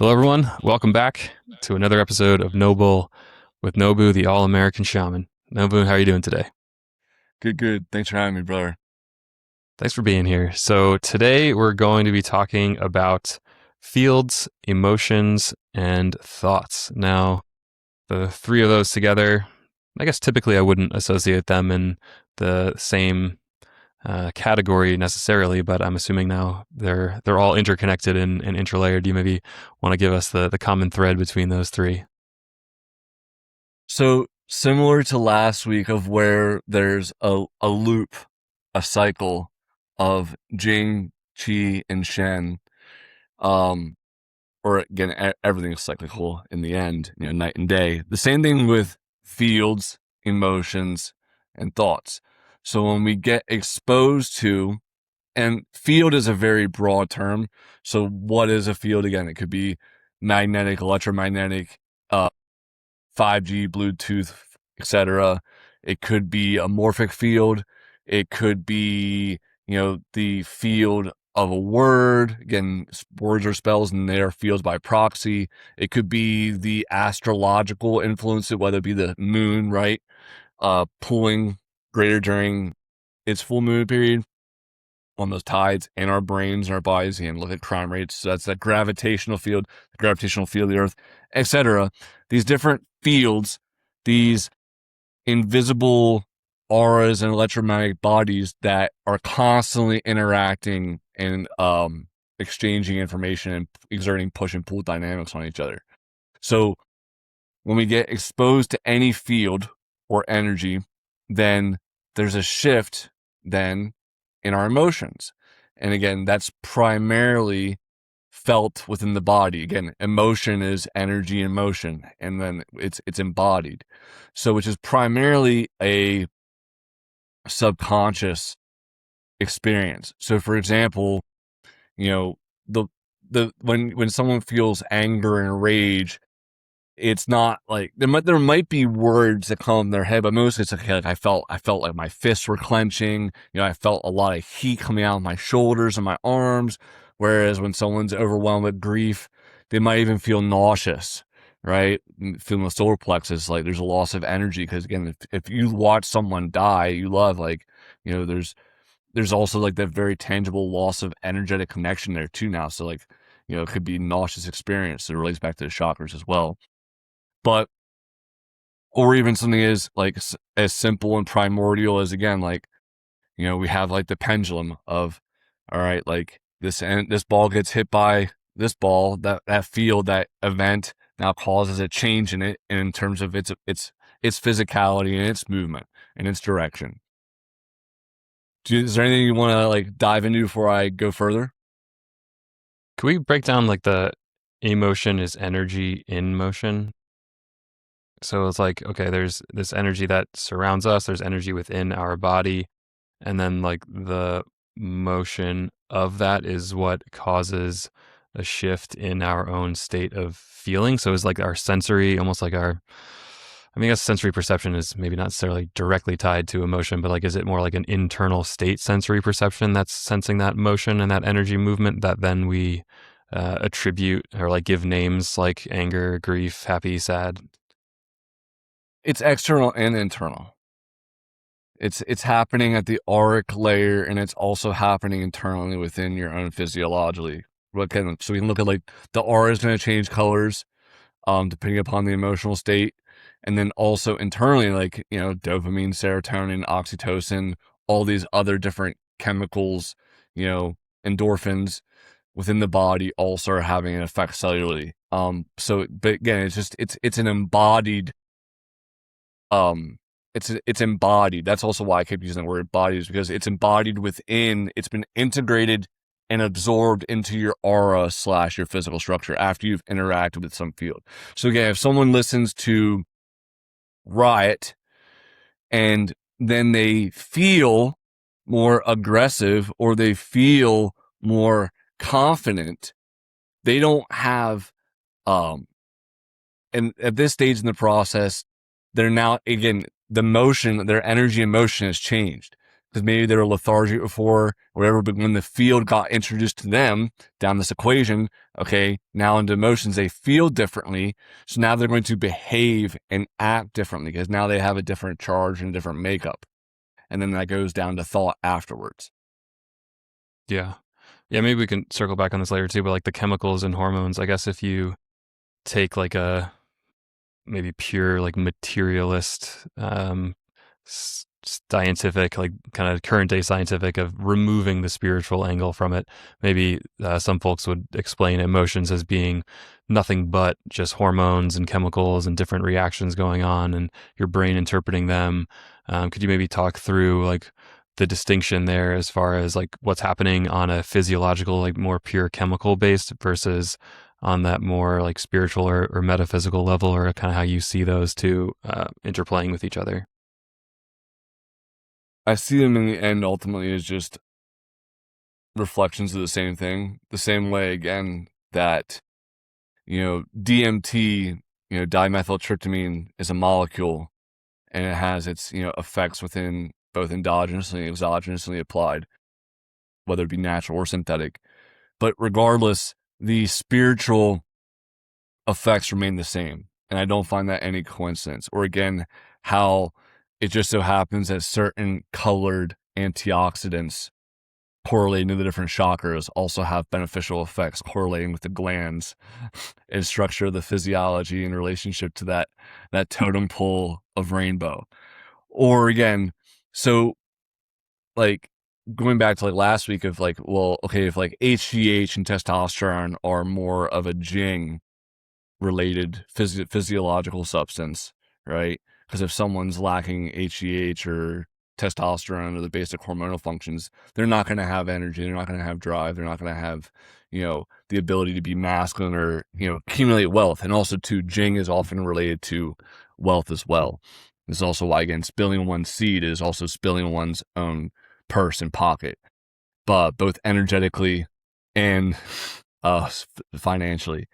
Hello, everyone. Welcome back to another episode of Noble with Nobu, the All-American Shaman. Nobu, how are you doing today? Good. Thanks for having me, brother. Thanks for being here. So today we're going to be talking about fields, emotions, and thoughts. Now, the three of those together, I guess typically I wouldn't associate them in the same category necessarily, but I'm assuming now they're all interconnected and interlayered. Do you maybe want to give us the common thread between those three? So similar to last week of where there's a loop, a cycle of Jing, Qi, and Shen, um, or again, everything is cyclical in the end, night and day. The same thing with fields, emotions, and thoughts. So when we get exposed to, and field is a very broad term. So what is a field? Again, it could be magnetic, electromagnetic, 5G, Bluetooth, etc. It could be a morphic field. It could be, the field of a word. Again, words are spells and they are fields by proxy. It could be the astrological influence, whether it be the moon, right? Pulling greater during its full moon period on those tides in our brains and our bodies. And look at crime rates. So that's that gravitational field, the gravitational field of the earth, etc. These different fields, these invisible auras and electromagnetic bodies that are constantly interacting and exchanging information and exerting push and pull dynamics on each other. So when we get exposed to any field or energy, then there's a shift then in our emotions. And again, that's primarily felt within the body. Again, emotion is energy in motion, and then it's embodied. So which is primarily a subconscious experience. So for example, you know, the when someone feels anger and rage, it's not like there might be words that come in their head, but mostly it's like I felt like my fists were clenching. I felt a lot of heat coming out of my shoulders and my arms. Whereas when someone's overwhelmed with grief, they might even feel nauseous, right? Feeling the solar plexus, like there's a loss of energy. Because again, if you watch someone die, you love, like, there's also like that very tangible loss of energetic connection there too now. So like, it could be nauseous experience. So it relates back to the chakras as well. But, or even something as simple and primordial as, again, like, we have like the pendulum of, all right, like this ball gets hit by this ball, that field, that event now causes a change in it in terms of its physicality and its movement and its direction. Is there anything you want to like dive into before I go further? Can we break down like the emotion is energy in motion? So it's like, okay, there's this energy that surrounds us, there's energy within our body, and then like the motion of that is what causes a shift in our own state of feeling. So it's like our sensory, almost like I mean, I guess sensory perception is maybe not necessarily directly tied to emotion, but like, is it more like an internal state sensory perception that's sensing that motion and that energy movement that then we attribute or like give names like anger, grief, happy, sad? It's external and internal. It's happening at the auric layer, and it's also happening internally within your own physiologically. So we can look at like the aura is going to change colors, depending upon the emotional state, and then also internally, like, dopamine, serotonin, oxytocin, all these other different chemicals, endorphins within the body also are having an effect cellularly. So, but again, it's an embodied um it's embodied. That's also why I keep using the word body, is because it's embodied within, it's been integrated and absorbed into your aura / your physical structure after you've interacted with some field. So again, if someone listens to Riot and then they feel more aggressive or they feel more confident, they don't have and at this stage in the process, they're now, again, their energy and motion has changed. because maybe they were lethargic before or whatever, but when the field got introduced to them down this equation, okay, now into emotions, they feel differently. So now they're going to behave and act differently because now they have a different charge and a different makeup. And then that goes down to thought afterwards. Yeah. Yeah, maybe we can circle back on this later too, but like the chemicals and hormones, I guess if you take like a maybe pure like materialist scientific, like kind of current day scientific of removing the spiritual angle from it, maybe some folks would explain emotions as being nothing but just hormones and chemicals and different reactions going on and your brain interpreting them. Could you maybe talk through like the distinction there as far as like what's happening on a physiological, like more pure chemical based versus on that more like spiritual or metaphysical level, or kind of how you see those two interplaying with each other? I see them in the end ultimately as just reflections of the same thing. The same way, again, that, DMT, dimethyltryptamine is a molecule and it has its, effects within both endogenously and exogenously applied, whether it be natural or synthetic. But regardless, the spiritual effects remain the same. And I don't find that any coincidence. Or again, how it just so happens that certain colored antioxidants correlating to the different chakras also have beneficial effects correlating with the glands and structure of the physiology in relationship to that totem pole of rainbow. Or again, so like going back to like last week of like, well, okay, if like HGH and testosterone are more of a jing related physiological substance, right? Because if someone's lacking HGH or testosterone or the basic hormonal functions, they're not going to have energy. They're not going to have drive. They're not going to have, the ability to be masculine or, accumulate wealth. And also, too, Jing is often related to wealth as well. This is also why, again, spilling one's seed is also spilling one's own purse and pocket, but both energetically and financially.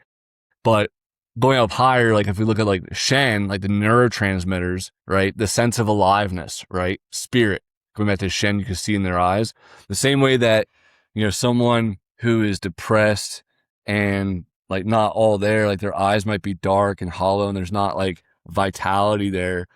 But going up higher, like if we look at like Shen, like the neurotransmitters, right? The sense of aliveness, right? Spirit. Going back to Shen, you can see in their eyes. The same way that, someone who is depressed and like not all there, like their eyes might be dark and hollow and there's not like vitality there.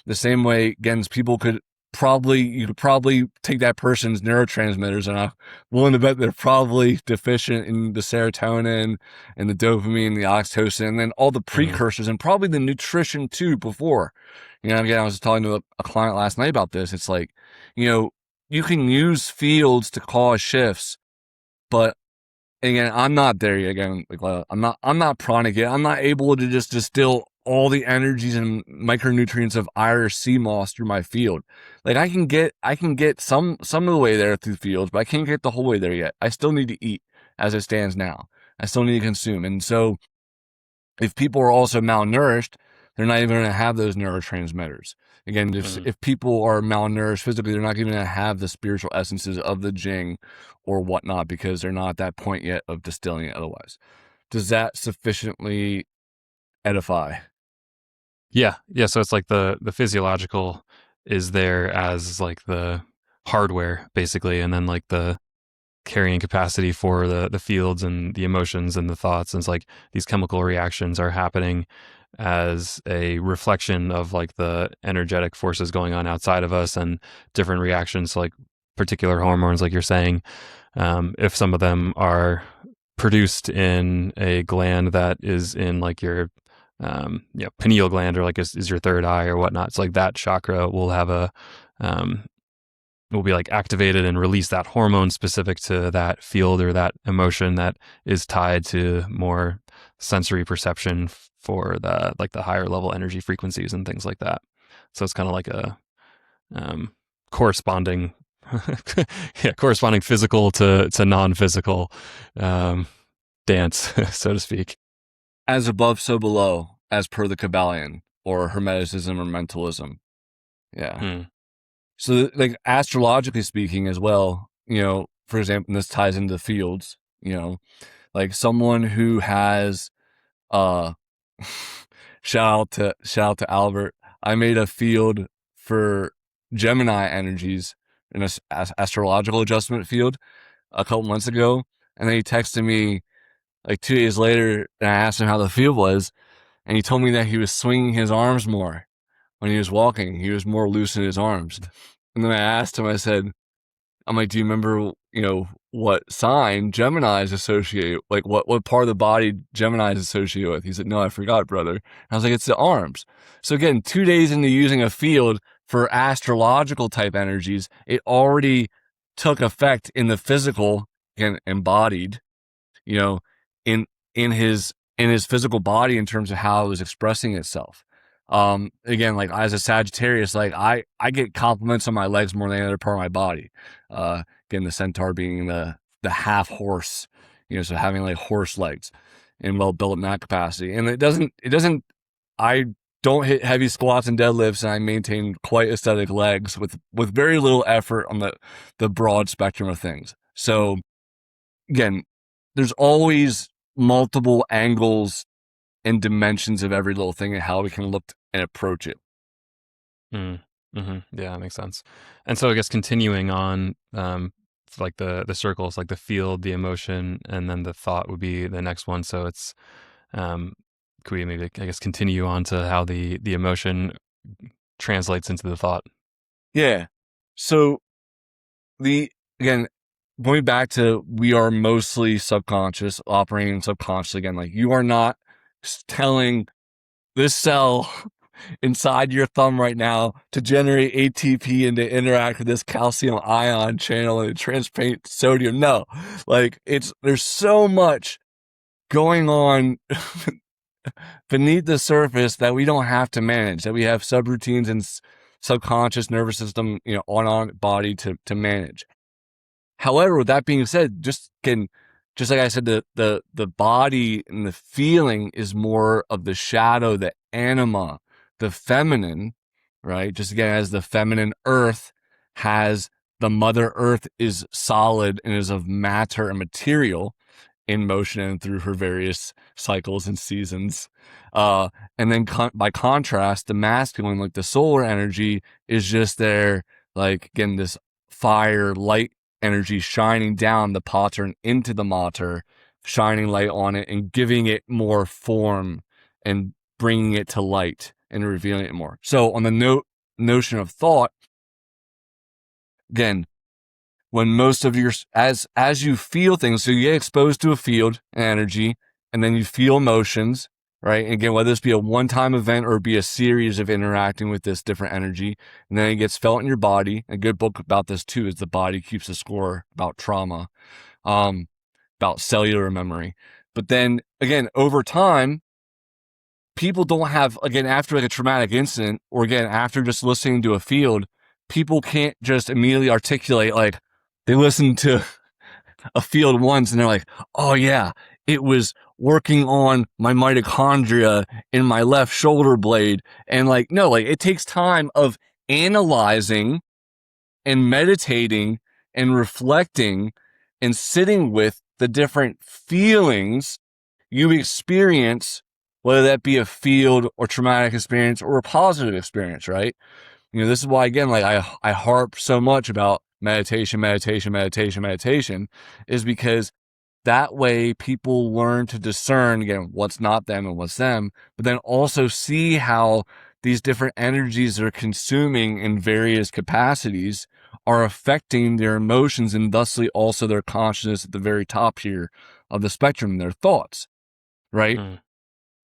The same way, again, you could probably take that person's neurotransmitters, and I'm willing to bet they're probably deficient in the serotonin and the dopamine, the oxytocin, and then all the precursors and probably the nutrition too before. Again, I was talking to a client last night about this. It's like, you can use fields to cause shifts, but again, I'm not there yet. Again, like I'm not pranic yet. I'm not able to just distill all the energies and micronutrients of Irish sea moss through my field. Like I can get some of the way there through fields, but I can't get the whole way there yet. I still need to eat as it stands now. I still need to consume. And so if people are also malnourished, they're not even going to have those neurotransmitters. Again, if people are malnourished physically, they're not even going to have the spiritual essences of the Jing or whatnot because they're not at that point yet of distilling it otherwise. Does that sufficiently edify? Yeah, yeah. So it's like the physiological is there as like the hardware basically, and then like the carrying capacity for the fields and the emotions and the thoughts. And it's like these chemical reactions are happening as a reflection of like the energetic forces going on outside of us and different reactions to like particular hormones, like you're saying. If some of them are produced in a gland that is in like your pineal gland, or like is your third eye or whatnot. It's like that chakra will have um, will be like activated and release that hormone specific to that field or that emotion that is tied to more sensory perception for the higher level energy frequencies and things like that. So it's kind of like a corresponding corresponding physical to non-physical dance, so to speak. As above, so below, as per the Kabbalion or Hermeticism or mentalism. Yeah. Hmm. So, like, astrologically speaking, as well, for example, and this ties into the fields, like someone who has, uh, shout out to Albert. I made a field for Gemini energies, in a astrological adjustment field a couple months ago, and then he texted me like 2 days later, and I asked him how the field was, and he told me that he was swinging his arms more when he was walking. He was more loose in his arms. And then I asked him, I said, I'm like, do you remember, what sign Gemini's associate, like what part of the body Gemini's associated with? He said, no, I forgot, brother. And I was like, it's the arms. So again, 2 days into using a field for astrological type energies, it already took effect in the physical and embodied, you know, in his physical body in terms of how it was expressing itself. Again, like as a Sagittarius, like I get compliments on my legs more than any other part of my body. Again, the centaur being the half horse, so having like horse legs and well built in that capacity. And it doesn't I don't hit heavy squats and deadlifts, and I maintain quite aesthetic legs with very little effort on the broad spectrum of things. So again, there's always multiple angles and dimensions of every little thing and how we can look and approach it. Mm. Hmm. Yeah, that makes sense. And so I guess continuing on, like the circles, like the field, the emotion, and then the thought would be the next one. So it's, could we maybe, I guess, continue on to how the emotion translates into the thought? Yeah. So again, going back to, we are mostly subconscious, operating subconsciously. Again, like you are not telling this cell inside your thumb right now to generate ATP and to interact with this calcium ion channel and transpaint sodium. No, like there's so much going on beneath the surface that we don't have to manage, that we have subroutines and subconscious nervous system, on our body to manage. However, with that being said, just like I said, the body and the feeling is more of the shadow, the anima, the feminine, right? Just again, as the feminine earth has, the mother earth is solid and is of matter and material in motion and through her various cycles and seasons. And then by contrast, the masculine, like the solar energy, is just there, like again, this fire, light energy shining down the pattern into the mater, shining light on it and giving it more form and bringing it to light and revealing it more. So on the notion of thought, again, when most of as you feel things, so you get exposed to a field energy, and then you feel emotions, right? And again, whether this be a one-time event or be a series of interacting with this different energy, and then it gets felt in your body. A good book about this too is The Body Keeps the Score, about trauma, about cellular memory. But then again, over time, people don't have, again, after like a traumatic incident, or again, after just listening to a field, people can't just immediately articulate, like, they listen to a field once and they're like, oh yeah, it was working on my mitochondria in my left shoulder blade. And like, no, like it takes time of analyzing and meditating and reflecting and sitting with the different feelings you experience, whether that be a field or traumatic experience or a positive experience, right? This is why, again, like I harp so much about meditation, is because that way people learn to discern, again, what's not them and what's them, but then also see how these different energies they're consuming in various capacities are affecting their emotions and thusly also their consciousness at the very top here of the spectrum, their thoughts, right? Mm.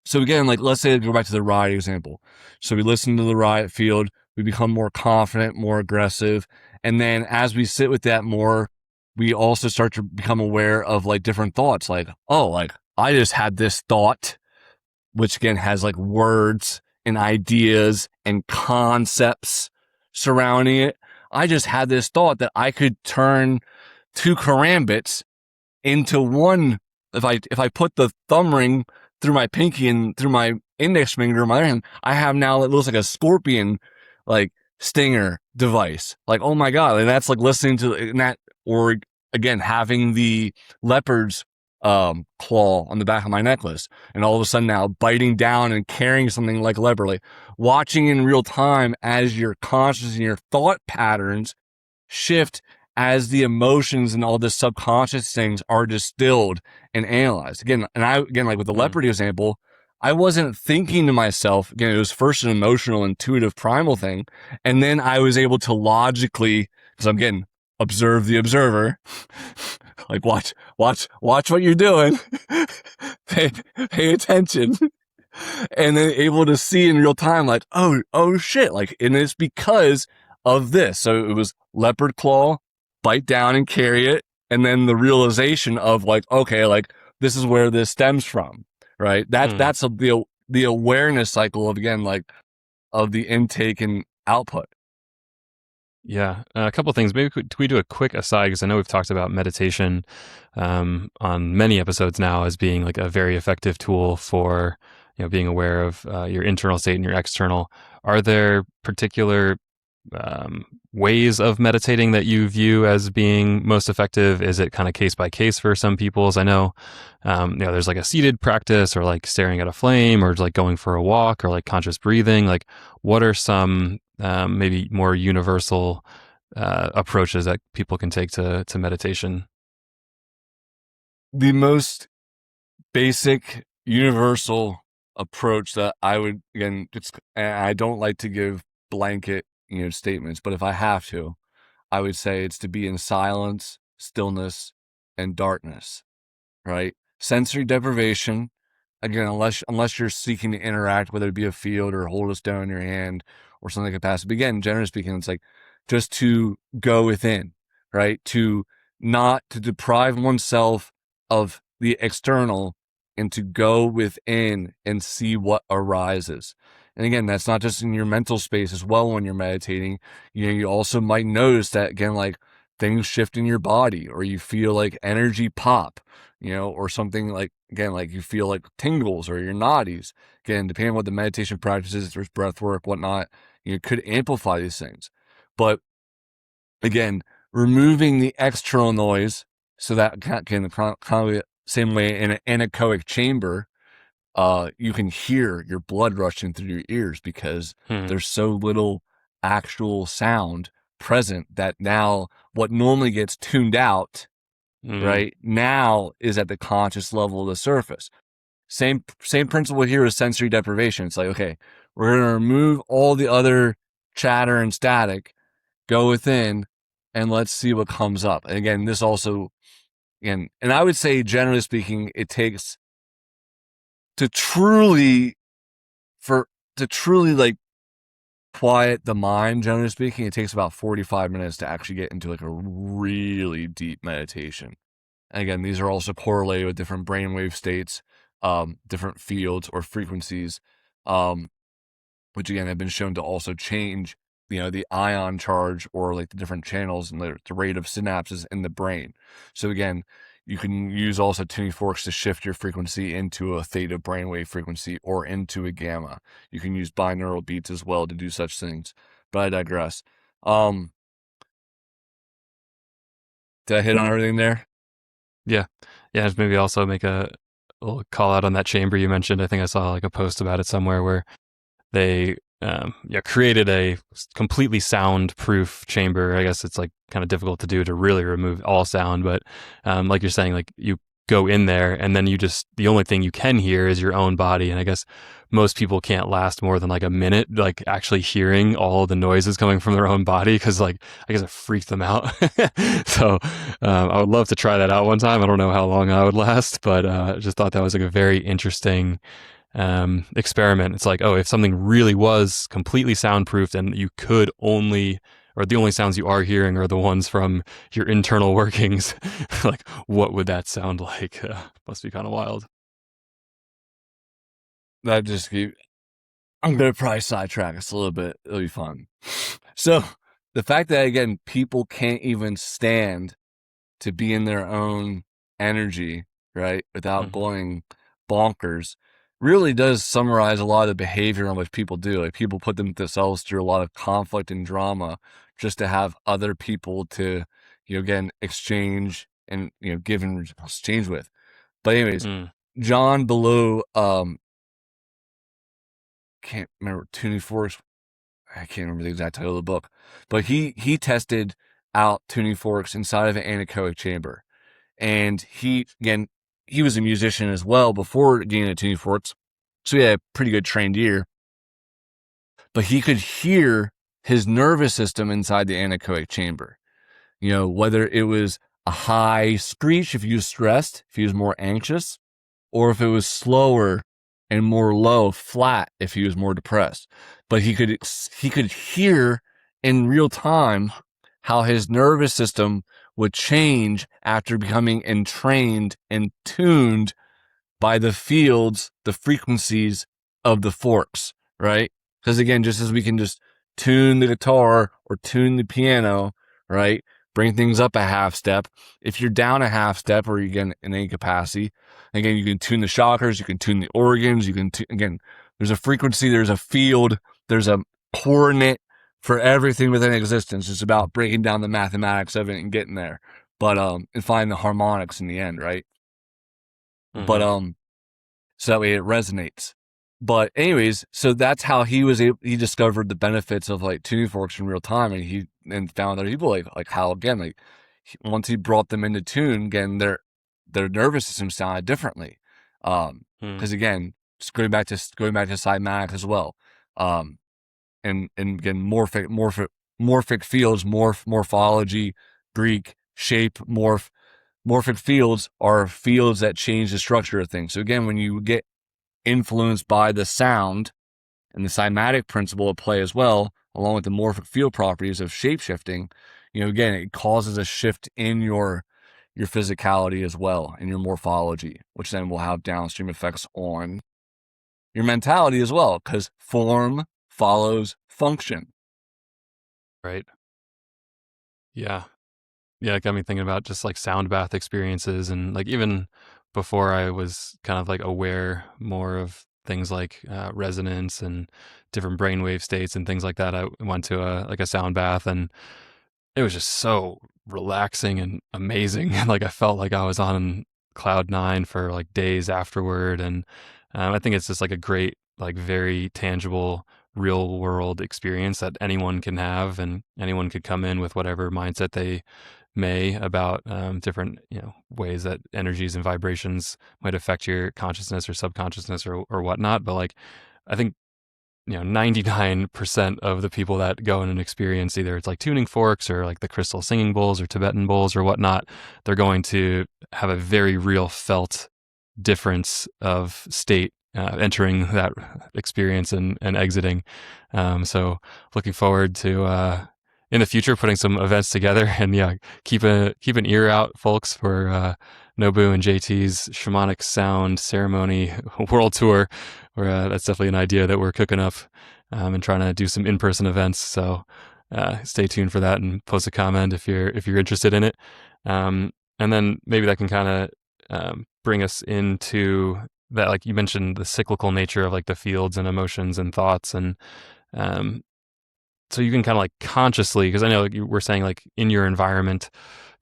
So again, like let's say, go back to the riot example. So we listen to the riot field, we become more confident, more aggressive. And then as we sit with that more, we also start to become aware of like different thoughts, like, oh, like I just had this thought, which again has like words and ideas and concepts surrounding it. I just had this thought that I could turn two karambits into one. If I put the thumb ring through my pinky and through my index finger in my hand, I have now, it looks like a scorpion, like stinger device. Like, oh my God. And that's like listening to that, or again, having the leopard's claw on the back of my necklace. And all of a sudden now biting down and carrying something like leopard, like watching in real time as your conscious and your thought patterns shift as the emotions and all the subconscious things are distilled and analyzed. Again, like with the Mm. leopard example, I wasn't thinking to myself, again, it was first an emotional, intuitive, primal thing. And then I was able to logically, because I'm getting observe the observer, like watch what you're doing, pay attention, and then able to see in real time, like, oh shit, like, and it's because of this. So it was leopard claw, bite down and carry it, and then the realization of like, okay, like this is where this stems from, right? Mm. That's the awareness cycle of, again, like, of the intake and output. Yeah, a couple things. Maybe could we do a quick aside because I know we've talked about meditation on many episodes now as being like a very effective tool for being aware of your internal state and your external. Are there particular ways of meditating that you view as being most effective? Is it kind of case by case for some people? As I know, there's like a seated practice or like staring at a flame or like going for a walk or like conscious breathing. Like, what are some maybe more universal approaches that people can take to meditation? The most basic, universal approach that I would, again, and I don't like to give blanket, statements, but if I have to, I would say it's to be in silence, stillness, and darkness, right? Sensory deprivation, again, unless you're seeking to interact, whether it be a field or hold a stone in your hand or something like that. But again, generally speaking, it's like just to go within, right? To not to deprive oneself of the external and to go within and see what arises. And again, that's not just in your mental space as well when you're meditating. You also might notice that, again, like things shift in your body, or you feel like energy pop, or something, like, again, like you feel like tingles or your nadis. Again, depending on what the meditation practice is, there's breath work, whatnot, could amplify these things. But again, removing the external noise so that can kind of the same way in an anechoic chamber, you can hear your blood rushing through your ears because Hmm. there's so little actual sound present that now what normally gets tuned out Mm. right now is at the conscious level of the surface. Same principle here as sensory deprivation. It's like, okay, we're going to remove all the other chatter and static, go within, and let's see what comes up. And again, this also, and I would say, generally speaking, it takes to truly, for, to truly like quiet the mind, generally speaking, it takes about 45 minutes to actually get into like a really deep meditation. And again, these are also correlated with different brainwave states, different fields or frequencies, um, which again have been shown to also change, the ion charge or like the different channels and the rate of synapses in the brain. So again, you can use also tuning forks to shift your frequency into a theta brainwave frequency or into a gamma. You can use binaural beats as well to do such things. But I digress. Um, did I hit on everything there? Yeah, yeah. Just maybe also make a little call out on that chamber you mentioned. I think I saw like a post about it somewhere where they created a completely soundproof chamber. I guess it's like kind of difficult to do to really remove all sound, but like you're saying, like you go in there and then the only thing you can hear is your own body. And I guess most people can't last more than like a minute, like actually hearing all the noises coming from their own body because like I guess it freaked them out. So I would love to try that out one time. I don't know how long I would last, but just thought that was like a very interesting experiment. It's like, oh, if something really was completely soundproofed and you could only, or the only sounds you are hearing are the ones from your internal workings, like what would that sound like? Must be kind of wild. That just keep. I'm gonna probably sidetrack us a little bit. It'll be fun. So the fact that, again, people can't even stand to be in their own energy, right, without Mm-hmm. going bonkers, really does summarize a lot of the behavior on which people do. Like, people put themselves through a lot of conflict and drama just to have other people to, again, exchange and, give and exchange with. But anyways, Mm. John Below, can't remember, tuning force. I can't remember the exact title of the book, but he tested out tuning forks inside of an anechoic chamber. And he was a musician as well before getting into tuning forks, so he had a pretty good trained ear. But he could hear his nervous system inside the anechoic chamber. Whether it was a high screech if he was stressed, if he was more anxious, or if it was slower and more low, flat if he was more depressed. But he could hear in real time how his nervous system would change after becoming entrained and tuned by the fields, the frequencies of the forks, right? Because again, just as we can just tune the guitar or tune the piano, right? Bring things up a half step. If you're down a half step or you get in any capacity, again, you can tune the shockers, you can tune the organs, again, there's a frequency, there's a field, there's a coordinate for everything within existence. It's about breaking down the mathematics of it and getting there. But and finding the harmonics in the end, right? But Mm-hmm. so that way it resonates. But anyways, so that's how he discovered the benefits of like tuning forks in real time, and he found other people like how again once he brought them into tune again, their nervous system sounded differently. Because again, just going back to cymatics as well. And again, morphic fields, morphology, Greek shape, morphic fields are fields that change the structure of things. So again, when you get influenced by the sound and the cymatic principle at play as well, along with the morphic field properties of shapeshifting, again, it causes a shift in your physicality as well and your morphology, which then will have downstream effects on your mentality as well, because form follows function. Right. Yeah. Yeah, it got me thinking about just like sound bath experiences, and like even before I was kind of like aware more of things like resonance and different brainwave states and things like that. I went to a sound bath, and it was just so relaxing and amazing. Like I felt like I was on cloud nine for like days afterward. And I think it's just like a great, like very tangible, real world experience that anyone can have, and anyone could come in with whatever mindset they may about different ways that energies and vibrations might affect your consciousness or subconsciousness or whatnot. But like I think 99% of the people that go in and experience either it's like tuning forks or like the crystal singing bowls or Tibetan bowls or whatnot, they're going to have a very real felt difference of state entering that experience and exiting. So looking forward to in the future putting some events together, and yeah, keep an ear out, folks, for Nobu and JT's Shamanic Sound Ceremony World Tour. Where that's definitely an idea that we're cooking up and trying to do some in-person events. So stay tuned for that and post a comment if you're interested in it. And then maybe that can kind of bring us into that, like you mentioned, the cyclical nature of like the fields and emotions and thoughts, and um, so you can kind of like consciously, because I know you were saying like in your environment,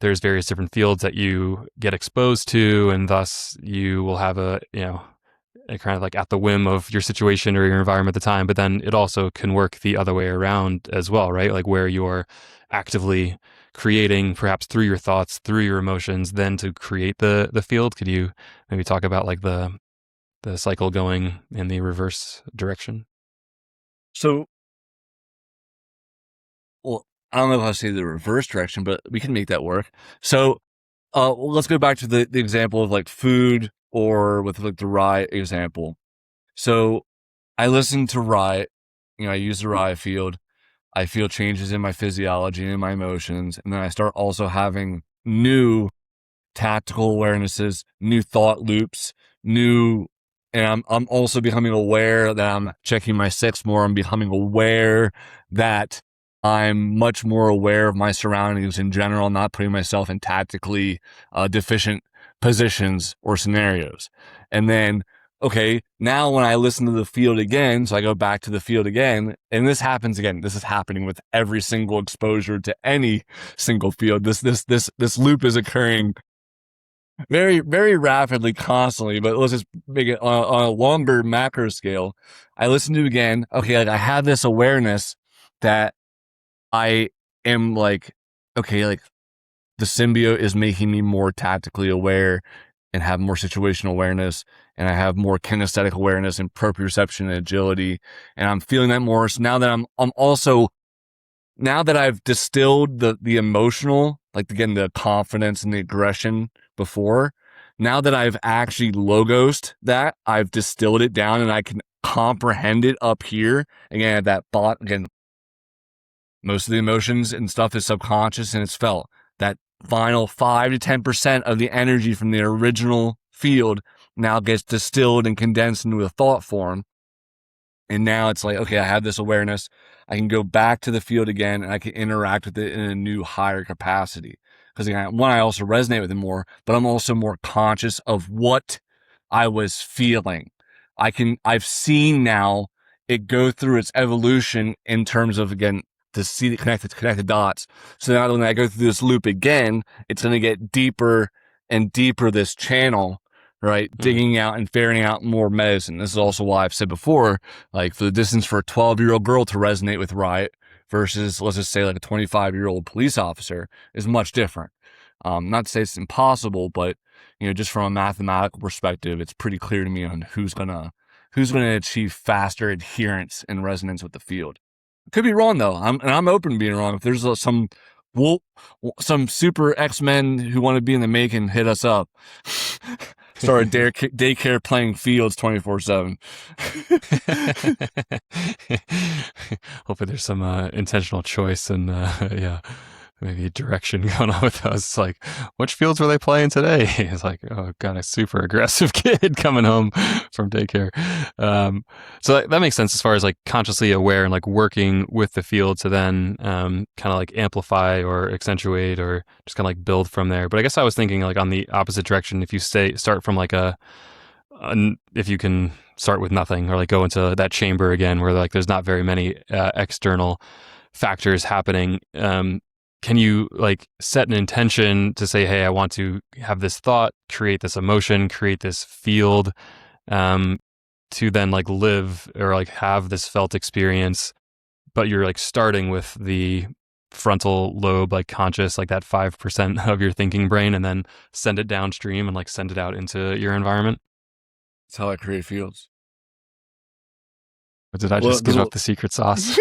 there's various different fields that you get exposed to, and thus you will have a kind of like at the whim of your situation or your environment at the time. But then it also can work the other way around as well, right? Like where you're actively creating, perhaps through your thoughts, through your emotions, then to create the field. Could you maybe talk about like the cycle going in the reverse direction? So, well, I don't know if I'll say the reverse direction, but we can make that work. So, well, let's go back to the example of like food or with like the rye example. So, I listen to rye, I use the rye field. I feel changes in my physiology and in my emotions. And then I start also having new tactical awarenesses, new thought loops, and I'm also becoming aware that I'm checking my six more. I'm becoming aware that I'm much more aware of my surroundings in general, not putting myself in tactically deficient positions or scenarios. And then, okay, now when I listen to the field again, so I go back to the field again, and this happens again. This is happening with every single exposure to any single field. This loop is occurring very, very rapidly, constantly, but let's just make it on a longer macro scale. I listen to it again. Okay, like I have this awareness that I am like okay, like the symbiote is making me more tactically aware and have more situational awareness, and I have more kinesthetic awareness and proprioception and agility, and I'm feeling that more. So now that I'm also, now that I've distilled the emotional, like again the confidence and the aggression before, now that I've actually logosed that, I've distilled it down and I can comprehend it up here again at that bot again. Most of the emotions and stuff is subconscious and it's felt. That final 5 to 10% of the energy from the original field now gets distilled and condensed into a thought form. And now it's like, okay, I have this awareness. I can go back to the field again and I can interact with it in a new higher capacity. Because again, one, I also resonate with it more, but I'm also more conscious of what I was feeling. I've seen now it go through its evolution in terms of, again, to see the connected dots. So now when I go through this loop again, it's going to get deeper and deeper this channel, right? Digging out and ferreting out more medicine. This is also why I've said before, like for the distance for a 12-year-old girl to resonate with Riot versus, let's just say, like a 25-year-old police officer is much different. Not to say it's impossible, but just from a mathematical perspective, it's pretty clear to me on who's gonna achieve faster adherence and resonance with the field. Could be wrong though. I'm open to being wrong. If there's some super X-Men who want to be in the making, hit us up. Start a daycare playing fields 24/7. Hopefully there's some intentional choice and yeah, maybe direction going on with us. Like, which fields were they playing today? It's like, oh, got a super aggressive kid coming home from daycare. So that makes sense as far as like consciously aware and like working with the field to then kind of like amplify or accentuate or just kind of like build from there. But I guess I was thinking like on the opposite direction. If you start from like if you can start with nothing or like go into that chamber again where like there's not very many external factors happening, can you like set an intention to say, hey, I want to have this thought, create this emotion, create this field, to then like live or like have this felt experience, but you're like starting with the frontal lobe, like conscious, like that 5% of your thinking brain, and then send it downstream and like send it out into your environment? That's how I create fields. Or did I just give up the secret sauce?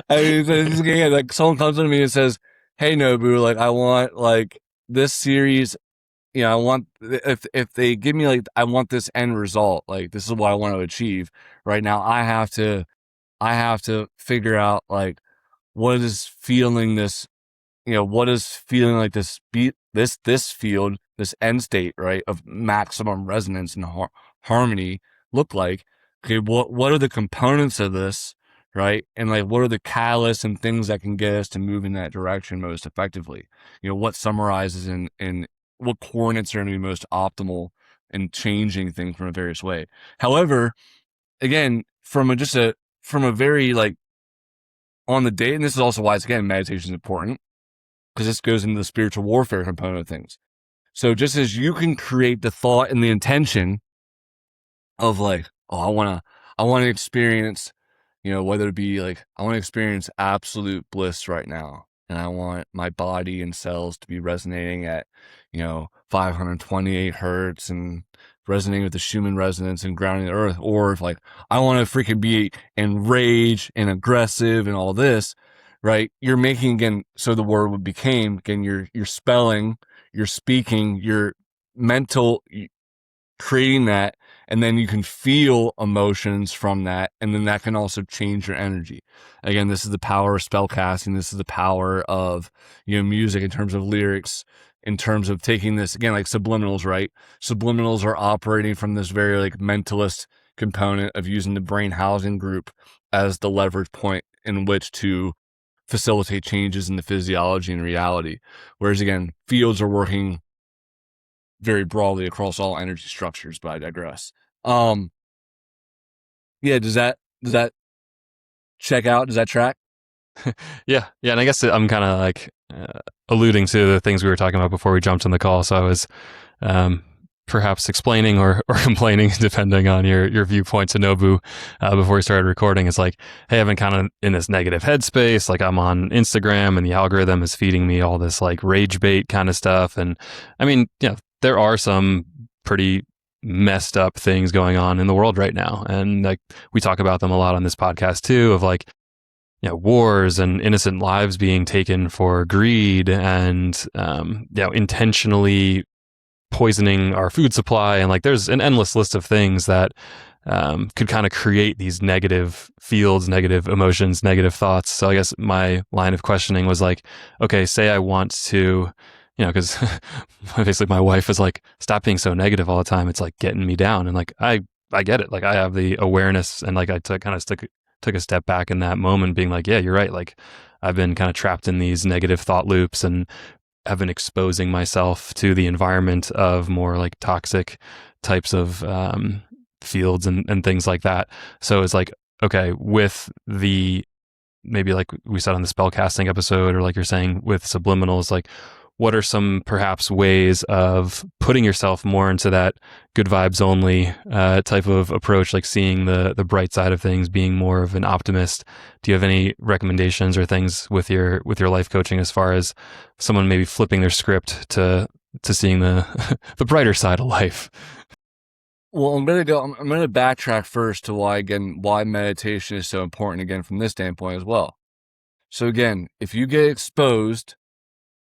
I mean, again, like someone comes to me and says, "Hey, Nobu, like I want like this series. I want if they give me like I want this end result. Like this is what I want to achieve. Right now, I have to figure out like what is feeling this what is feeling like this this field, this end state, right, of maximum resonance and harmony look like. Okay, what are the components of this, right? And like what are the catalysts and things that can get us to move in that direction most effectively? What summarizes in what coordinates are going to be most optimal in changing things from a various way. However, again, from a very like on the day, and this is also why it's again meditation is important, because this goes into the spiritual warfare component of things. So just as you can create the thought and the intention of like, oh, I want to experience, whether it be like, I want to experience absolute bliss right now. And I want my body and cells to be resonating at, 528 hertz and resonating with the Schumann resonance and grounding the earth. Or if like, I want to freaking be enraged and aggressive and all this, right? You're making again, so the word became again, you're spelling, you're speaking, you're mental, creating that, and then you can feel emotions from that, and then that can also change your energy. Again, this is the power of spell casting. This is the power of music in terms of lyrics, in terms of taking this again like subliminals, right? Subliminals are operating from this very like mentalist component of using the brain housing group as the leverage point in which to facilitate changes in the physiology and reality. Whereas again, fields are working very broadly across all energy structures, but I digress. Yeah, does that check out? Does that track? Yeah, and I guess I'm kind of like alluding to the things we were talking about before we jumped on the call. So I was perhaps explaining or complaining, depending on your viewpoint to Nobu, before we started recording. It's like, hey, I've been kind of in this negative headspace. Like I'm on Instagram and the algorithm is feeding me all this like rage bait kind of stuff. And I mean, yeah, there are some pretty messed up things going on in the world right now. And like we talk about them a lot on this podcast too, of like, you know, wars and innocent lives being taken for greed and, you know, intentionally poisoning our food supply. And like there's an endless list of things that could kind of create these negative fields, negative emotions, negative thoughts. So I guess my line of questioning was like, okay, say I want to, you know, because basically my wife is like, stop being so negative all the time. It's like getting me down. And like, I get it. Like I have the awareness and like I took a step back in that moment being like, yeah, you're right. Like I've been kind of trapped in these negative thought loops and have been exposing myself to the environment of more like toxic types of fields and things like that. So it's like, okay, with the, maybe like we said on the spell casting episode, or like you're saying with subliminals, like what are some perhaps ways of putting yourself more into that good vibes only type of approach, like seeing the bright side of things, being more of an optimist? Do you have any recommendations or things with your life coaching as far as someone maybe flipping their script to seeing the the brighter side of life? Well, I'm gonna backtrack first to why meditation is so important again from this standpoint as well. So again, if you get exposed,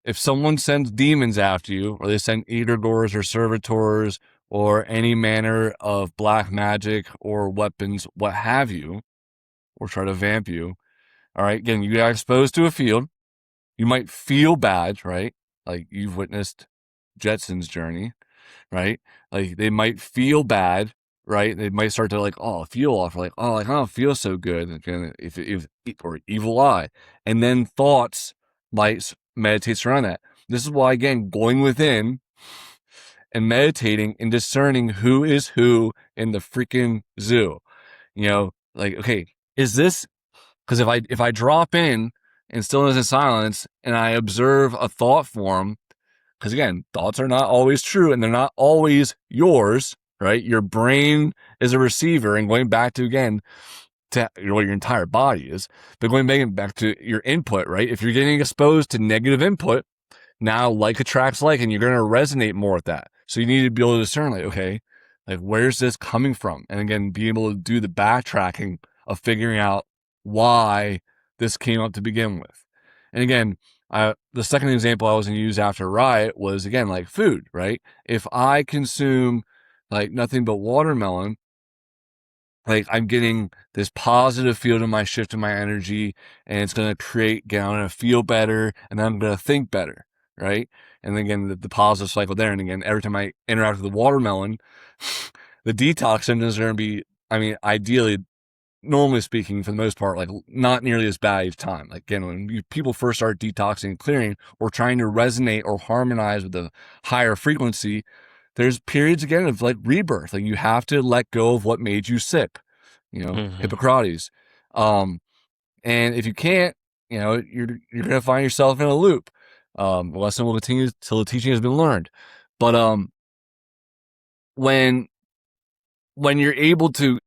if someone sends demons after you, or they send Eidorgors or servitors or any manner of black magic or weapons, what have you, or try to vamp you, all right, again, you got exposed to a field, you might feel bad, right? Like you've witnessed Jetson's journey, right? Like they might feel bad, right? They might start to like, oh, feel off, like, oh, like I don't feel so good, if or evil eye, and then thoughts might meditate around that. This is why, again, going within and meditating and discerning who is who in the freaking zoo. You know, like, okay, is this because if I drop in stillness and silence and I observe a thought form, because again, thoughts are not always true and they're not always yours, right? Your brain is a receiver, and going back to again to what your entire body is, but going back to your input, right? If you're getting exposed to negative input, now like attracts like, and you're going to resonate more with that. So you need to be able to discern, like, okay, like where's this coming from? And again, be able to do the backtracking of figuring out why this came up to begin with. And again, the second example I was going to use after Riot was again, like food, right? If I consume like nothing but watermelon, like I'm getting this positive field in my shift in my energy, and it's going to create, again, I'm going to feel better, and then I'm going to think better, right? And again, the positive cycle there. And again, every time I interact with the watermelon, the detox symptoms are going to be, I mean, ideally, normally speaking, for the most part, like not nearly as bad each time. Like again, when people first start detoxing and clearing or trying to resonate or harmonize with the higher frequency, there's periods again of like rebirth. Like you have to let go of what made you sick, you know, Mm-hmm. Hippocrates. And if you can't, you know, you're gonna find yourself in a loop. The lesson will continue till the teaching has been learned. But when you're able to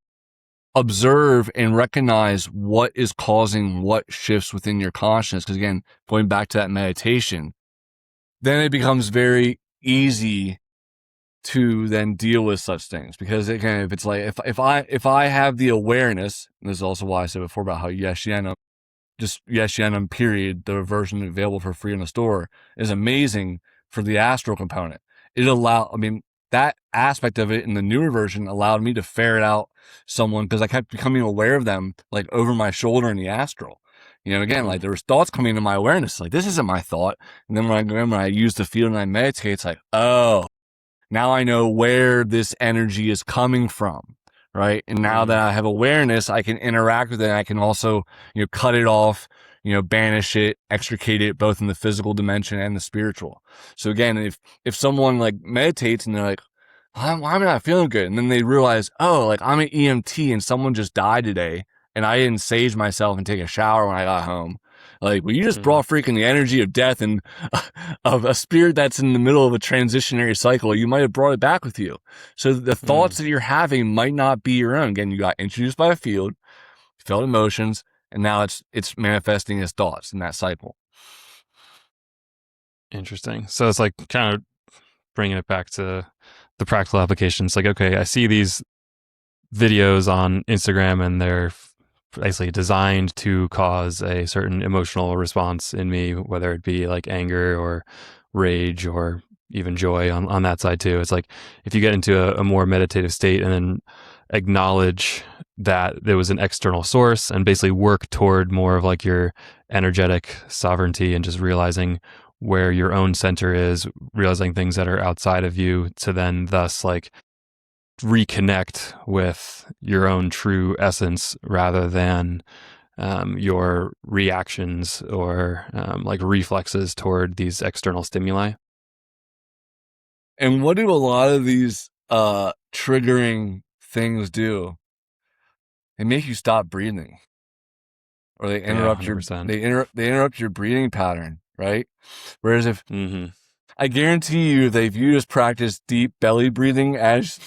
observe and recognize what is causing what shifts within your consciousness, because again, going back to that meditation, then it becomes very easy to then deal with such things. Because again, if it's like if I have the awareness, and this is also why I said before about how Yeshianum, just Yeshianum period, the version available for free in the store, is amazing for the astral component. I mean, that aspect of it in the newer version allowed me to ferret out someone, because I kept becoming aware of them like over my shoulder in the astral. You know, again, like there was thoughts coming into my awareness, like this isn't my thought. And then when I use the field and I meditate, it's like, oh, now I know where this energy is coming from, right? And now that I have awareness, I can interact with it. And I can also, you know, cut it off, you know, banish it, extricate it, both in the physical dimension and the spiritual. So again, if someone like meditates and they're like, why am I not feeling good? And then they realize, oh, like I'm an EMT and someone just died today, and I didn't sage myself and take a shower when I got home. Like, well, you just Mhm. brought freaking the energy of death and of a spirit that's in the middle of a transitionary cycle. You might have brought it back with you. So the thoughts Mm. that you're having might not be your own. Again, you got introduced by a field, felt emotions, and now it's manifesting as thoughts in that cycle. Interesting. So it's like kind of bringing it back to the practical applications. Like, okay, I see these videos on Instagram and they're basically designed to cause a certain emotional response in me, whether it be like anger or rage or even joy on that side too. It's like if you get into a more meditative state and then acknowledge that there was an external source and basically work toward more of like your energetic sovereignty and just realizing where your own center is, realizing things that are outside of you to then thus like reconnect with your own true essence rather than your reactions or like reflexes toward these external stimuli. And what do a lot of these triggering things do? They make you stop breathing, or they Oh, yeah, interrupt your 100%. they interrupt your breathing pattern, right? Whereas if Mm-hmm. I guarantee you that if you just practice deep belly breathing as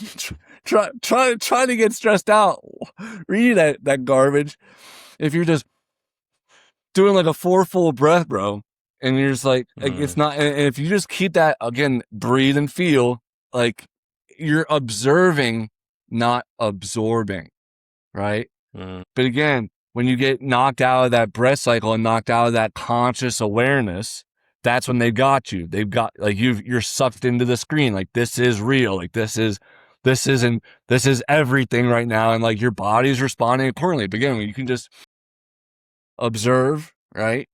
try to get stressed out, read that garbage. If you're just doing like a 4 full breath, bro, and you're just like it's Mm. not. And if you just keep that again, breathe and feel like you're observing, not absorbing, right? Mm. But again, when you get knocked out of that breath cycle and knocked out of that conscious awareness, that's when they've got you. They've got like you're sucked into the screen. Like this is real. Like this is everything right now. And like your body's responding accordingly. But again, you can just observe, right?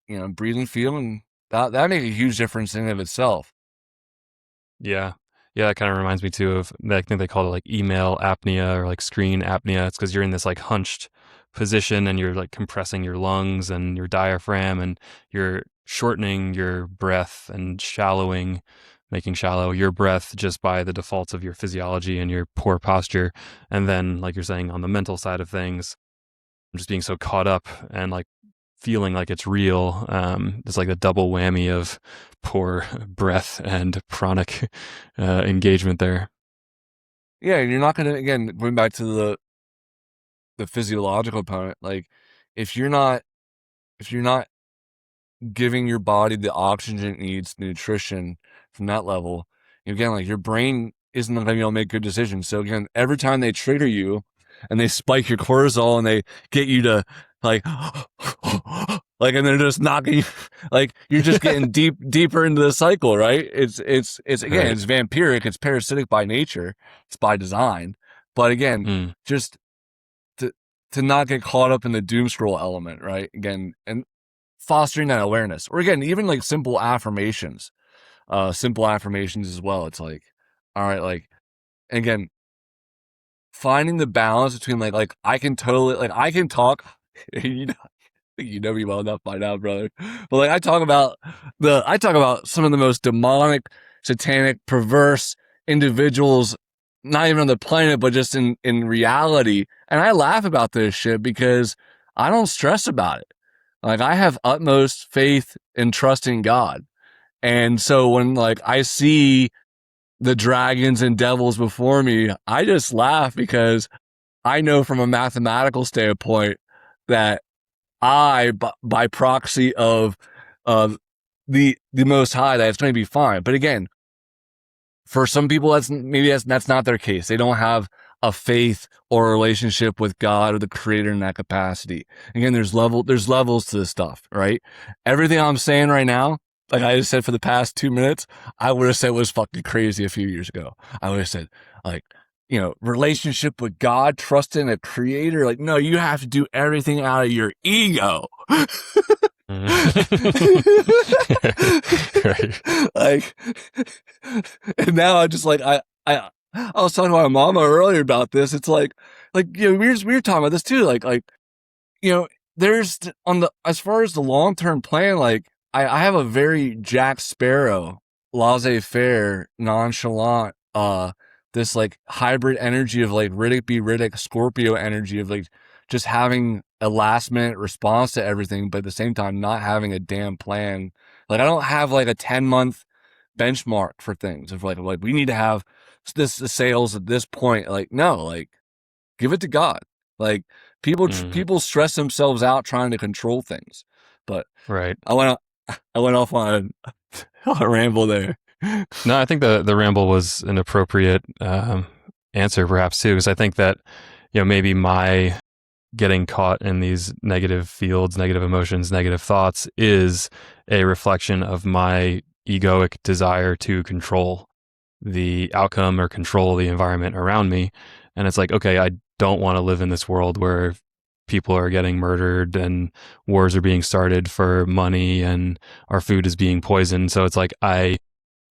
Breathe and feel, and that makes a huge difference in and of itself. Yeah. Yeah, that kind of reminds me too of, I think they call it like email apnea or like screen apnea. It's because you're in this like hunched position and you're like compressing your lungs and your diaphragm and you're shortening your breath and making shallow your breath just by the defaults of your physiology and your poor posture. And then, like you're saying, on the mental side of things, just being so caught up and like feeling like it's real. It's like a double whammy of poor breath and chronic engagement there. Yeah, and you're not gonna again going back to the physiological component. Like if you're not giving your body the oxygen it needs, the nutrition from that level, again, like your brain isn't going to be able to make good decisions. So again, every time they trigger you and they spike your cortisol and they get you to like, like, and they're just knocking, like you're just getting deeper into the cycle, right? It's again, Right. it's vampiric, it's parasitic by nature, it's by design. But again, Mm. just to to not get caught up in the doom scroll element, right? Again, and fostering that awareness, or again, even like simple affirmations as well. It's like, all right, like, again, finding the balance between like I can totally like I can talk. you know, you know me well enough by now, brother. But like I talk about some of the most demonic, satanic, perverse individuals, not even on the planet, but just in reality. And I laugh about this shit because I don't stress about it. Like I have utmost faith and trust in God. And so when like I see the dragons and devils before me, I just laugh because I know from a mathematical standpoint that I, by proxy of the Most High, that it's going to be fine. But again, for some people, that's not their case. They don't have a faith or a relationship with God or the Creator in that capacity. Again, there's levels to this stuff, right? Everything I'm saying right now, like I just said for the past 2 minutes, I would have said was fucking crazy a few years ago. I would have said like, relationship with God, trust in a Creator. Like, no, you have to do everything out of your ego. Right. Like, and now I just like I was talking to my mama earlier about this. It's like we were talking about this too. Like you know there's on the as far as the long term plan. Like I have a very Jack Sparrow, laissez faire, nonchalant, this like hybrid energy of like Riddick be Riddick Scorpio energy of like just having a last minute response to everything, but at the same time, not having a damn plan. Like, I don't have like a 10-month benchmark for things. If like we need to have this sales at this point. Like, no, like give it to God. Like people stress themselves out trying to control things. But Right. I went off on a ramble there. No, I think the ramble was an appropriate answer, perhaps too, because I think that maybe my getting caught in these negative fields, negative emotions, negative thoughts is a reflection of my egoic desire to control the outcome or control the environment around me. And it's like, okay, I don't want to live in this world where people are getting murdered and wars are being started for money and our food is being poisoned. So it's like I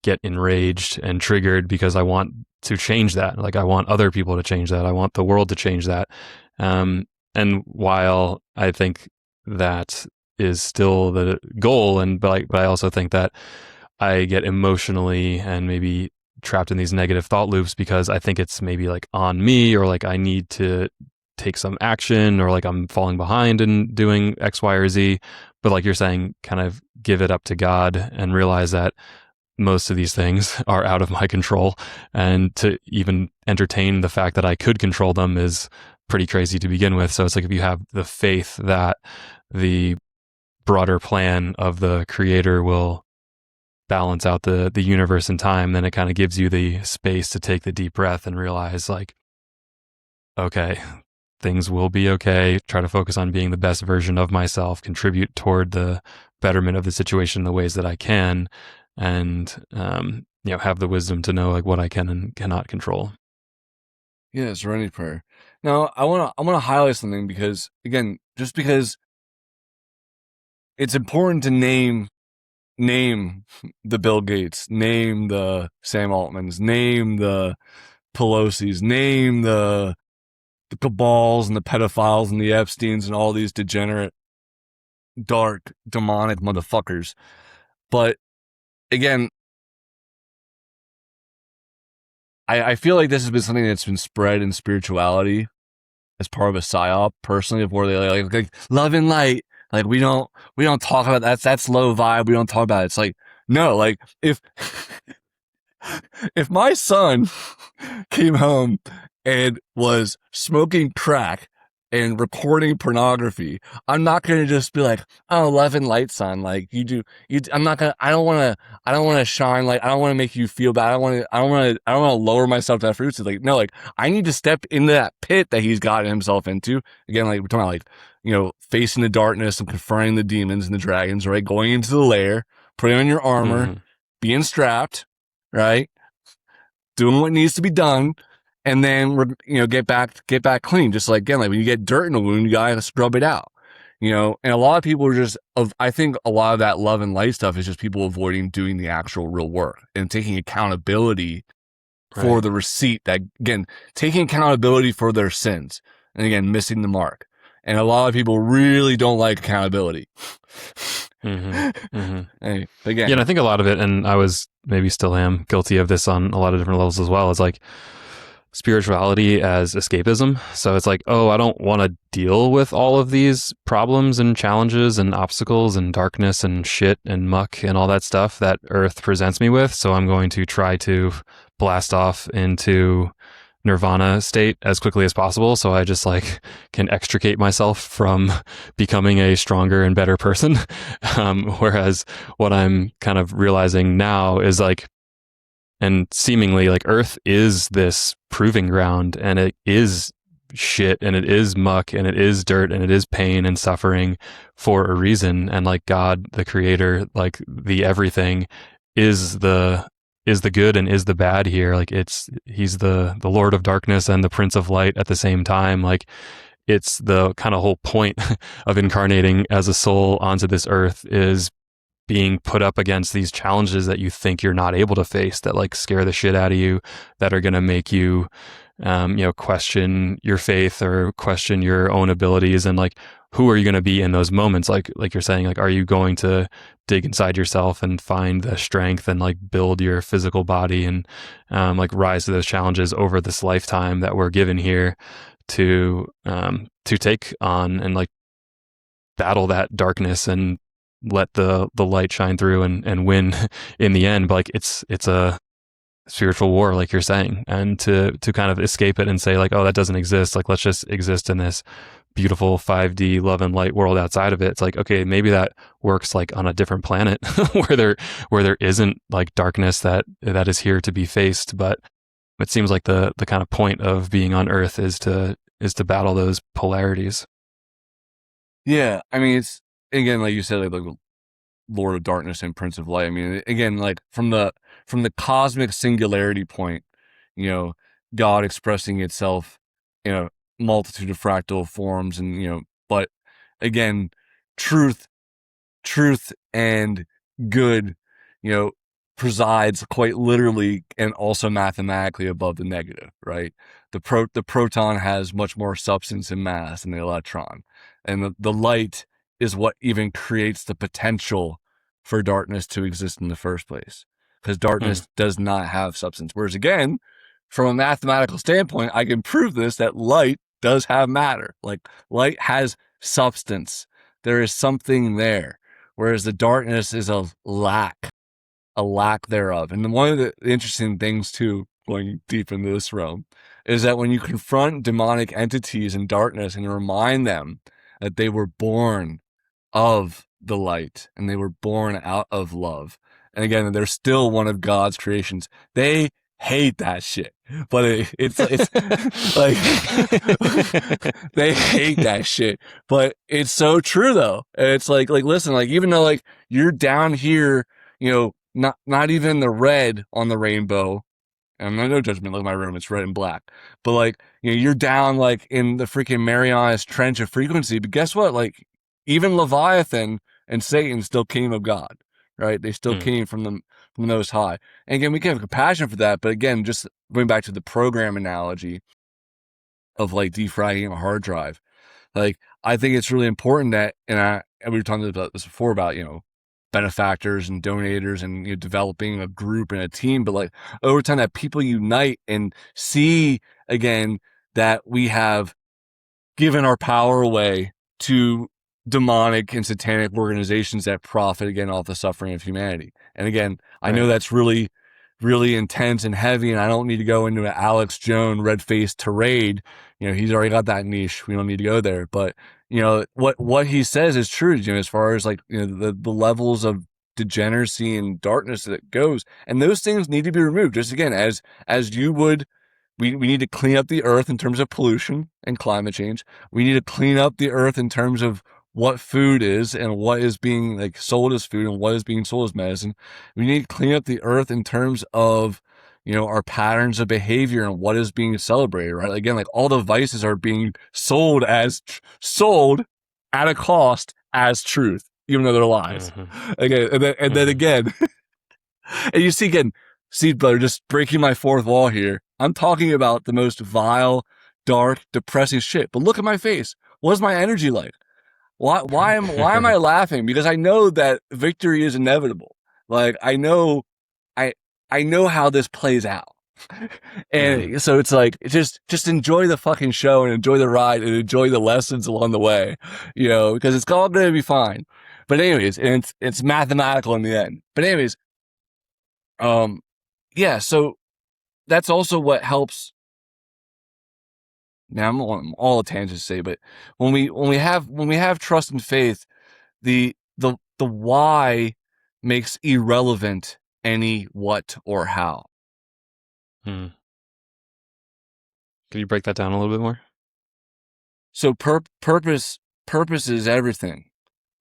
get enraged and triggered because I want to change that. Like I want other people to change that. I want the world to change that. And while I think that is still the goal, but I also think that I get emotionally and maybe trapped in these negative thought loops because I think it's maybe like on me, or like I need to take some action, or like I'm falling behind in doing X, Y, or Z. But like you're saying, kind of give it up to God and realize that most of these things are out of my control, and to even entertain the fact that I could control them is pretty crazy to begin with. So it's like if you have the faith that the broader plan of the creator will balance out the universe and time, then it kind of gives you the space to take the deep breath and realize like, okay, things will be okay. Try to focus on being the best version of myself, contribute toward the betterment of the situation in the ways that I can, and have the wisdom to know like what I can and cannot control. Yeah, serenity prayer. Now, I want to highlight something because, again, just because it's important to name the Bill Gates, name the Sam Altmans, name the Pelosi's, name the cabals and the pedophiles and the Epsteins and all these degenerate, dark, demonic motherfuckers. But again, I feel like this has been something that's been spread in spirituality as part of a psyop, personally, of where they like love and light. Like we don't talk about that. That's low vibe. We don't talk about it. It's like, no, like if my son came home and was smoking crack and recording pornography, I'm not going to just be like, oh, love and light, son. Like I'm not going to, I don't want to shine. Like, I don't want to make you feel bad. I don't want to lower myself to that fruit. Like, no, like I need to step into that pit that he's gotten himself into. Again, like we're talking about like, facing the darkness and confronting the demons and the dragons, right? Going into the lair, putting on your armor, being strapped, right? Doing what needs to be done. And then get back clean. Just like, again, like when you get dirt in a wound, you gotta scrub it out. And a lot of people are I think a lot of that love and light stuff is just people avoiding doing the actual real work and taking accountability for the receipt, that, again, taking accountability for their sins, and again, missing the mark. And a lot of people really don't like accountability. Hey, again. Yeah, and I think a lot of it, and I was maybe still am guilty of this on a lot of different levels as well, is like spirituality as escapism. So it's like, oh, I don't want to deal with all of these problems and challenges and obstacles and darkness and shit and muck and all that stuff that Earth presents me with. So I'm going to try to blast off into nirvana state as quickly as possible, so I just like can extricate myself from becoming a stronger and better person. Whereas what I'm kind of realizing now is like, and seemingly like Earth is this proving ground, and it is shit, and it is muck, and it is dirt, and it is pain and suffering for a reason. And like God, the creator, like the everything, is the good and is the bad here. Like he's the Lord of darkness and the Prince of light at the same time. Like it's the kind of whole point of incarnating as a soul onto this earth is being put up against these challenges that you think you're not able to face, that like scare the shit out of you, that are going to make you, question your faith or question your own abilities. And like, who are you going to be in those moments? Like you're saying, like, are you going to dig inside yourself and find the strength and like build your physical body and like rise to those challenges over this lifetime that we're given here to take on and like battle that darkness and let the light shine through and win in the end. But like it's a spiritual war, like you're saying, and to kind of escape it and say like, oh, that doesn't exist. Like let's just exist in this beautiful 5D love and light world outside of it. It's like, okay, maybe that works like on a different planet where there isn't like darkness that is here to be faced. But it seems like the kind of point of being on Earth is to battle those polarities. Yeah, I mean, it's again, like you said, like the Lord of Darkness and Prince of Light. I mean, again, like from the cosmic singularity point, you know, God expressing itself in a multitude of fractal forms, and but again, truth and good, you know, presides quite literally and also mathematically above the negative, right? The proton has much more substance and mass than the electron. And the light is what even creates the potential for darkness to exist in the first place. Because Hmm. darkness does not have substance. Whereas again, from a mathematical standpoint, I can prove this, that light does have matter. Like light has substance. There is something there. Whereas the darkness is a lack thereof. And one of the interesting things too, going deep into this realm, is that when you confront demonic entities in darkness and remind them that they were born of the light and they were born out of love, and again, they're still one of God's creations, they hate that shit. But it's like they hate that shit. But it's so true though. It's like listen, like even though like you're down here, not even the red on the rainbow. And no judgment, look at my room, it's red and black. But like, you're down like in the freaking Marianas Trench of frequency. But guess what? Like, even Leviathan and Satan still came of God, right? They still Hmm. came from the Most High. And again, we can have compassion for that. But again, just going back to the program analogy of like defragging a hard drive, like I think it's really important that, and we were talking about this before about benefactors and donators and developing a group and a team, but like over time that people unite and see again that we have given our power away to demonic and satanic organizations that profit again off the suffering of humanity. And again, I know Right. that's really, really intense and heavy, and I don't need to go into an Alex Jones red-faced tirade. He's already got that niche. We don't need to go there. But what he says is true, as far as like the levels of degeneracy and darkness that it goes, and those things need to be removed. Just again, as you would, we need to clean up the earth in terms of pollution and climate change. We need to clean up the earth in terms of what food is and what is being like sold as food and what is being sold as medicine. We need to clean up the earth in terms of our patterns of behavior and what is being celebrated, right? Again, like all the vices are being sold at a cost as truth, even though they're lies. Hmm. Okay, and then Hmm. again, and you see again, brother, just breaking my fourth wall here. I'm talking about the most vile, dark, depressing shit. But look at my face. What's my energy like? Why am I laughing? Because I know that victory is inevitable. Like I I know how this plays out. Hmm. And so it's like just enjoy the fucking show and enjoy the ride and enjoy the lessons along the way, because it's all gonna be fine. But anyways, and it's mathematical in the end. But anyways, um, yeah, so that's also what helps. Now I'm on all a tangent to say, but when we have trust and faith, the why makes irrelevant any what or how. Hmm. Can you break that down a little bit more? So purpose is everything.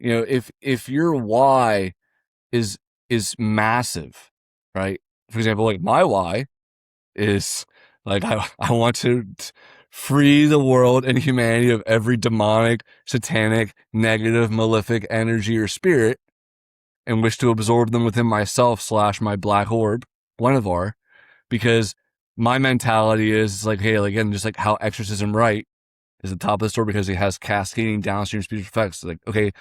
If your why is massive, right? For example, like my why is like I want to free the world and humanity of every demonic, satanic, negative, malefic energy or spirit, and wish to absorb them within myself / my black orb, one of our, because my mentality is like, hey, again, just like how exorcism right is the top of the story because it has cascading downstream spiritual effects. Like, okay,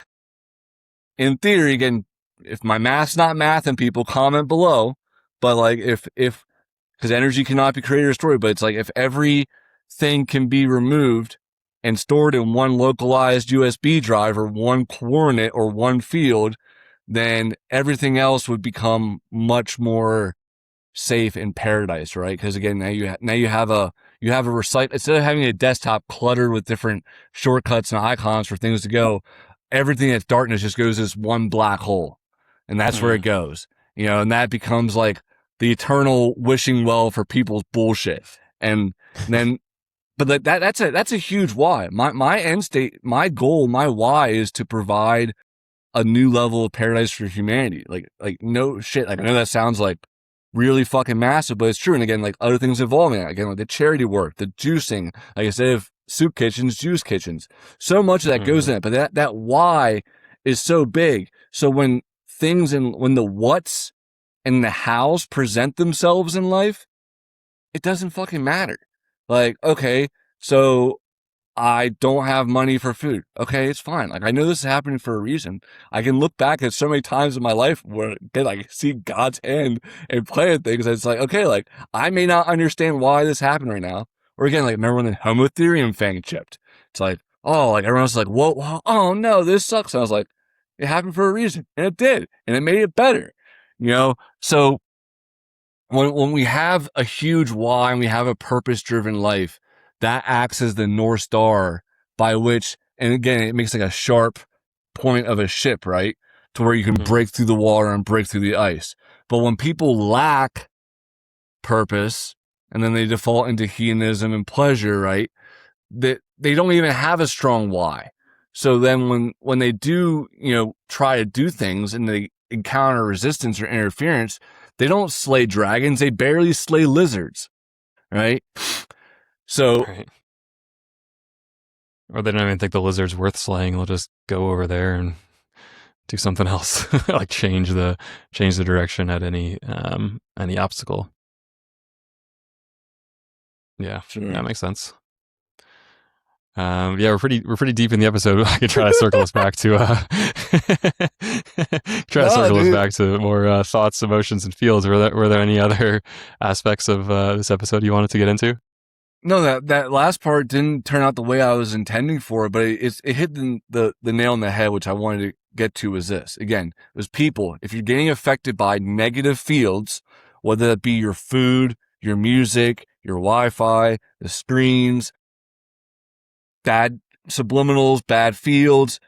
in theory, again, if my math's not math and people comment below, but like if because energy cannot be created or destroyed, but it's like if every thing can be removed and stored in one localized USB drive or one coordinate or one field, then everything else would become much more safe in paradise, right? Because again, now you have a recite, instead of having a desktop cluttered with different shortcuts and icons for things to go, everything that's darkness just goes as one black hole, and that's where it goes. And that becomes like the eternal wishing well for people's bullshit. And then, but that's a huge why. My end state, my goal, my why is to provide a new level of paradise for humanity. Like no shit. Like I know that sounds like really fucking massive, but it's true. And again, like other things involving it, again, like the charity work, the juicing, like instead of soup kitchens, juice kitchens, so much of that goes in it. But that why is so big. So when when the what's and the hows present themselves in life, it doesn't fucking matter. Like, okay, so I don't have money for food. Okay, it's fine. Like, I know this is happening for a reason. I can look back at so many times in my life where I see God's hand and play at things. It's like, okay, like, I may not understand why this happened right now. Or again, like, remember when the Homotherium fang chipped? It's like, oh, like, everyone else is like, whoa, oh no, this sucks. And I was like, it happened for a reason. And it did. And it made it better. So when we have a huge why and we have a purpose-driven life, that acts as the North Star by which, and again, it makes like a sharp point of a ship, right? To where you can break through the water and break through the ice. But when people lack purpose and then they default into hedonism and pleasure, right? That they don't even have a strong why. So then when they do, try to do things and they encounter resistance or interference, they don't slay dragons, they barely slay lizards, right? So, Right. Or they don't even think the lizard's worth slaying. They'll just go over there and do something else, like change the direction at any obstacle. Yeah, sure. that makes sense. Yeah, we're pretty deep in the episode. I can try to circle us back to back to more thoughts, emotions, and feels. Were there any other aspects of this episode you wanted to get into? No, that last part didn't turn out the way I was intending for it, but it hit the nail on the head, which I wanted to get to was this. Again, it was people. If you're getting affected by negative fields, whether that be your food, your music, your Wi-Fi, the screens, bad subliminals, bad fields,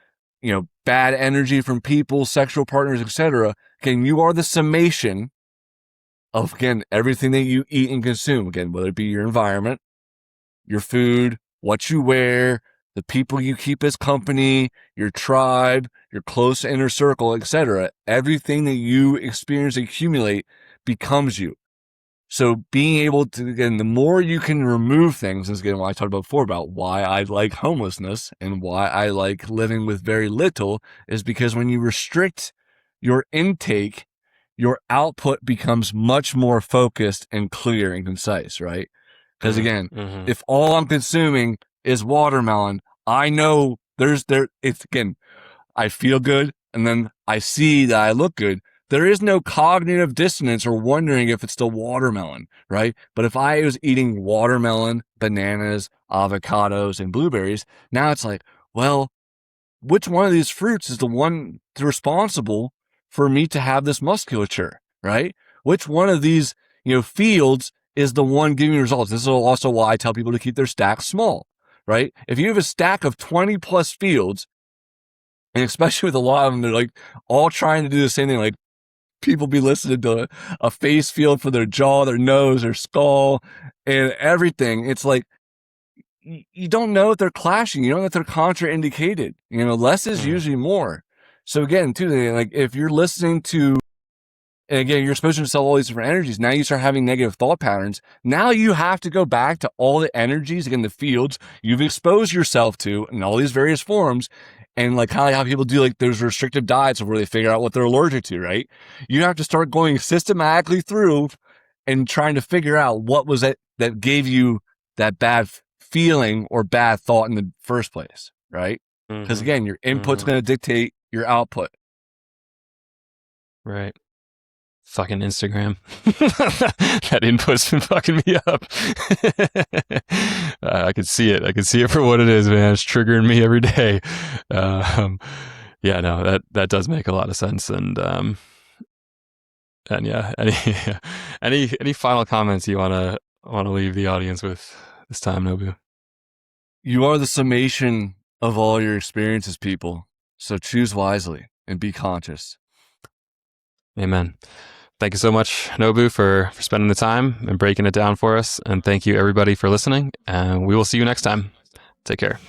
bad energy from people, sexual partners, etc. Again, you are the summation of, again, everything that you eat and consume. Again, whether it be your environment, your food, what you wear, the people you keep as company, your tribe, your close inner circle, etc. Everything that you experience, accumulate, becomes you. So being able to, again, the more you can remove things, is again what I talked about before about why I like homelessness and why I like living with very little, is because when you restrict your intake, your output becomes much more focused and clear and concise, right? Because again, if all I'm consuming is watermelon, I know I feel good and then I see that I look good. There is no cognitive dissonance or wondering if it's still watermelon, right? But if I was eating watermelon, bananas, avocados, and blueberries, now it's like, well, which one of these fruits is the one responsible for me to have this musculature, right? Which one of these, fields is the one giving results? This is also why I tell people to keep their stacks small, right? If you have a stack of 20 plus fields, and especially with a lot of them, they're like all trying to do the same thing. Like people be listening to a face field for their jaw, their nose, their skull, and everything. It's like, you don't know if they're clashing. You don't know if they're contraindicated. Less is usually more. So again, too, like if you're listening to, and again, you're supposed to sell all these different energies. Now you start having negative thought patterns. Now you have to go back to all the energies, again, the fields you've exposed yourself to in all these various forms. And like kind of like how people do like those restrictive diets where they figure out what they're allergic to, right? You have to start going systematically through and trying to figure out what was it that gave you that bad feeling or bad thought in the first place, right? Because again, your input's going to dictate your output. Right. Fucking Instagram. That input's been fucking me up. I could see it. I could see it for what it is, man. It's triggering me every day. Um, yeah, no, that does make a lot of sense. And yeah, any final comments you wanna leave the audience with this time, Nobu? You are the summation of all your experiences, people. So choose wisely and be conscious. Amen. Thank you so much, Nobu, for spending the time and breaking it down for us. And thank you, everybody, for listening. And we will see you next time. Take care.